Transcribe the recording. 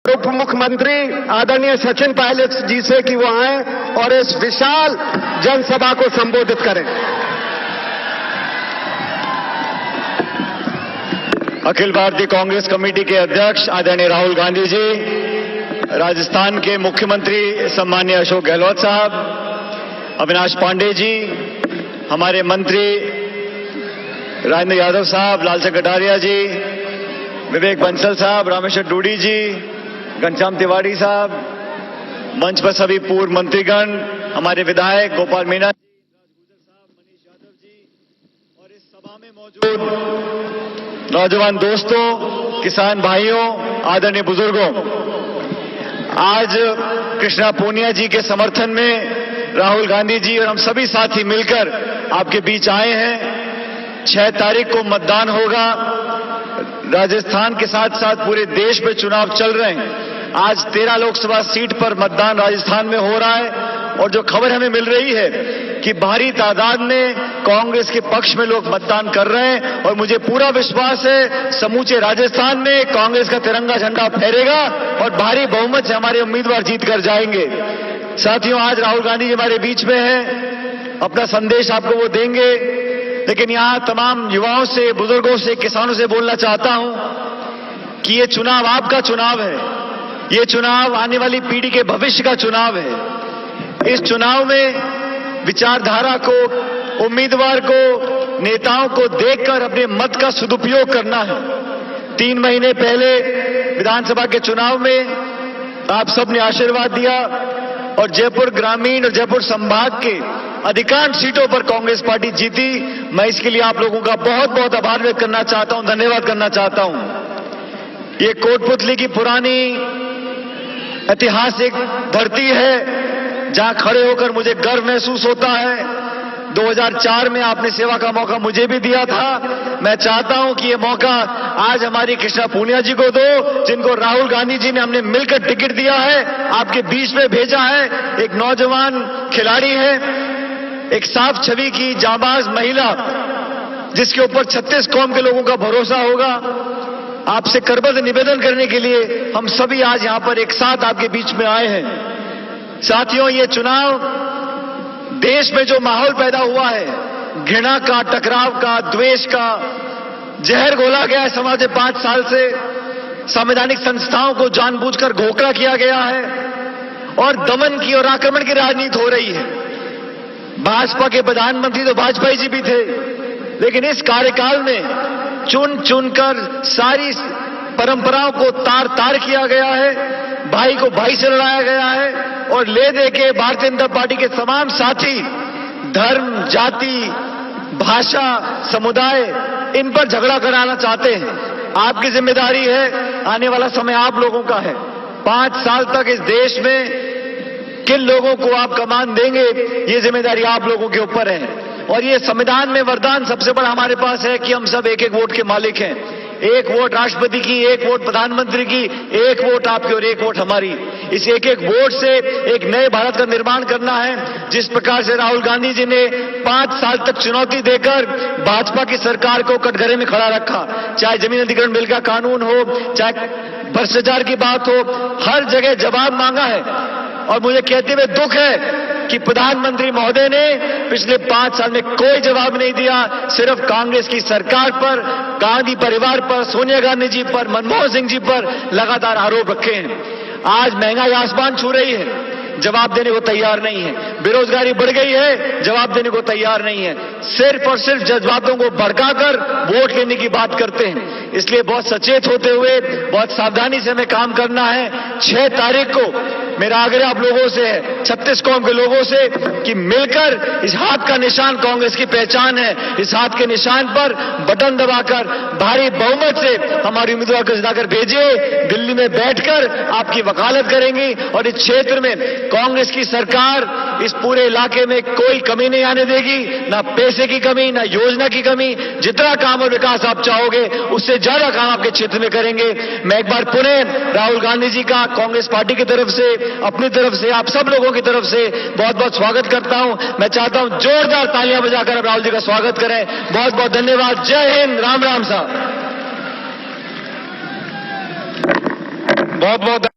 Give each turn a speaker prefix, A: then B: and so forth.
A: उप मुख्यमंत्री आदरणीय सचिन पायलट जी से कि वो आए और इस विशाल जनसभा को संबोधित करें।
B: अखिल भारतीय कांग्रेस कमेटी के अध्यक्ष आदरणीय राहुल गांधी जी, राजस्थान के मुख्यमंत्री सम्माननीय अशोक गहलोत साहब, अविनाश पांडे जी, हमारे मंत्री राजेंद्र यादव साहब, लालचंद कटारिया जी, विवेक बंसल साहब, रामेश्वर डूडी जी, घनश्याम तिवारी साहब, मंच पर सभी पूर्व मंत्रीगण, हमारे विधायक गोपाल मीणा जी, राजगुजर साहब, मनीष यादव जी और इस सभा में मौजूद नौजवान दोस्तों, किसान भाइयों, आदरणीय बुजुर्गों, आज कृष्णा पूनिया जी के समर्थन में राहुल गांधी जी और हम सभी साथी मिलकर आपके बीच आए हैं। 6 तारीख को मतदान होगा। राजस्थान के साथ साथ पूरे देश में चुनाव चल रहे हैं। आज 13 लोकसभा सीट पर मतदान राजस्थान में हो रहा है और जो खबर हमें मिल रही है कि भारी तादाद में कांग्रेस के पक्ष में लोग मतदान कर रहे हैं और मुझे पूरा विश्वास है समूचे राजस्थान में कांग्रेस का तिरंगा झंडा फहरेगा और भारी बहुमत से हमारे उम्मीदवार जीत कर जाएंगे। साथियों, आज राहुल गांधी जी हमारे बीच में हैं, अपना संदेश आपको वो देंगे, लेकिन यहां तमाम युवाओं से, बुजुर्गों से, किसानों से बोलना चाहता हूं कि ये चुनाव आपका चुनाव है। ये चुनाव आने वाली पीढ़ी के भविष्य का चुनाव है। इस चुनाव में विचारधारा को, उम्मीदवार को, नेताओं को देखकर अपने मत का सदुपयोग करना है। 3 महीने पहले विधानसभा के चुनाव में आप सबने आशीर्वाद दिया और जयपुर ग्रामीण और जयपुर संभाग के अधिकांश सीटों पर कांग्रेस पार्टी जीती। मैं इसके लिए आप लोगों का बहुत बहुत आभार व्यक्त करना चाहता हूं, धन्यवाद करना चाहता हूं। ये कोटपुतली की पुरानी ऐतिहासिक धरती है जहां खड़े होकर मुझे गर्व महसूस होता है। 2004 में आपने सेवा का मौका मुझे भी दिया था। मैं चाहता हूं कि ये मौका आज हमारी कृष्णा पूनिया जी को दो, जिनको राहुल गांधी जी ने हमने मिलकर टिकट दिया है, आपके बीच में भेजा है। एक नौजवान खिलाड़ी है, एक साफ छवि की जाबाज महिला, जिसके ऊपर 36 कौम के लोगों का भरोसा होगा। आपसे करबद्ध निवेदन करने के लिए हम सभी आज यहां पर एक साथ आपके बीच में आए हैं। साथियों, ये चुनाव देश में जो माहौल पैदा हुआ है, घृणा का, टकराव का, द्वेष का, जहर घोला गया है समाज में 5 साल से, संवैधानिक संस्थाओं को जानबूझकर घोखला किया गया है और दमन की और आक्रमण की राजनीति हो रही है। भाजपा के प्रधानमंत्री तो वाजपेयी जी भी थे, लेकिन इस कार्यकाल में चुन चुनकर सारी परंपराओं को तार तार किया गया है, भाई को भाई से लड़ाया गया है और ले दे के भारतीय जनता पार्टी के तमाम साथी धर्म, जाति, भाषा, समुदाय, इन पर झगड़ा कराना चाहते हैं। आपकी जिम्मेदारी है, आने वाला समय आप लोगों का है। 5 साल तक इस देश में किन लोगों को आप कमान देंगे, ये जिम्मेदारी आप लोगों के ऊपर है। और ये संविधान में वरदान सबसे बड़ा हमारे पास है कि हम सब 1-1 वोट के मालिक हैं। 1 वोट राष्ट्रपति की, 1 वोट प्रधानमंत्री की, 1 वोट आपकी और 1 वोट हमारी। इस 1-1 वोट से एक नए भारत का निर्माण करना है। जिस प्रकार से राहुल गांधी जी ने 5 साल तक चुनौती देकर भाजपा की सरकार को कटघरे में खड़ा रखा, चाहे जमीन अधिग्रहण बिल का कानून हो, चाहे भ्रष्टाचार की बात हो, हर जगह जवाब मांगा है। और मुझे कहते हुए दुख है कि प्रधानमंत्री महोदय ने पिछले 5 साल में कोई जवाब नहीं दिया। सिर्फ कांग्रेस की सरकार पर, गांधी परिवार पर, सोनिया गांधी जी पर, मनमोहन सिंह जी पर लगातार आरोप रखे हैं। आज महंगाई आसमान छू रही है, जवाब देने को तैयार नहीं है। बेरोजगारी बढ़ गई है, जवाब देने को तैयार नहीं है। सिर्फ और सिर्फ जज्बातों को भड़काकर वोट लेने की बात करते हैं। इसलिए बहुत सचेत होते हुए, बहुत सावधानी से हमें काम करना है। 6 तारीख को मेरा आग्रह आप लोगों से है, 36 कौम के लोगों से, कि मिलकर इस हाथ का निशान कांग्रेस की पहचान है, इस हाथ के निशान पर बटन दबाकर भारी बहुमत से हमारे उम्मीदवार को जिताकर भेजिए। दिल्ली में बैठकर आपकी वकालत करेंगी और इस क्षेत्र में कांग्रेस की सरकार इस पूरे इलाके में कोई कमी नहीं आने देगी, ना पैसे की कमी, ना योजना की कमी। जितना काम और विकास आप चाहोगे, उससे ज्यादा काम आपके क्षेत्र में करेंगे। मैं एक बार पुनः राहुल गांधी जी का कांग्रेस पार्टी की तरफ से, अपनी तरफ से, आप सब लोगों की तरफ से बहुत बहुत स्वागत करता हूं। मैं चाहता हूं जोरदार तालियां बजाकर राहुल जी का स्वागत करें। बहुत बहुत धन्यवाद। जय हिंद, राम राम साहब। बहुत बहुत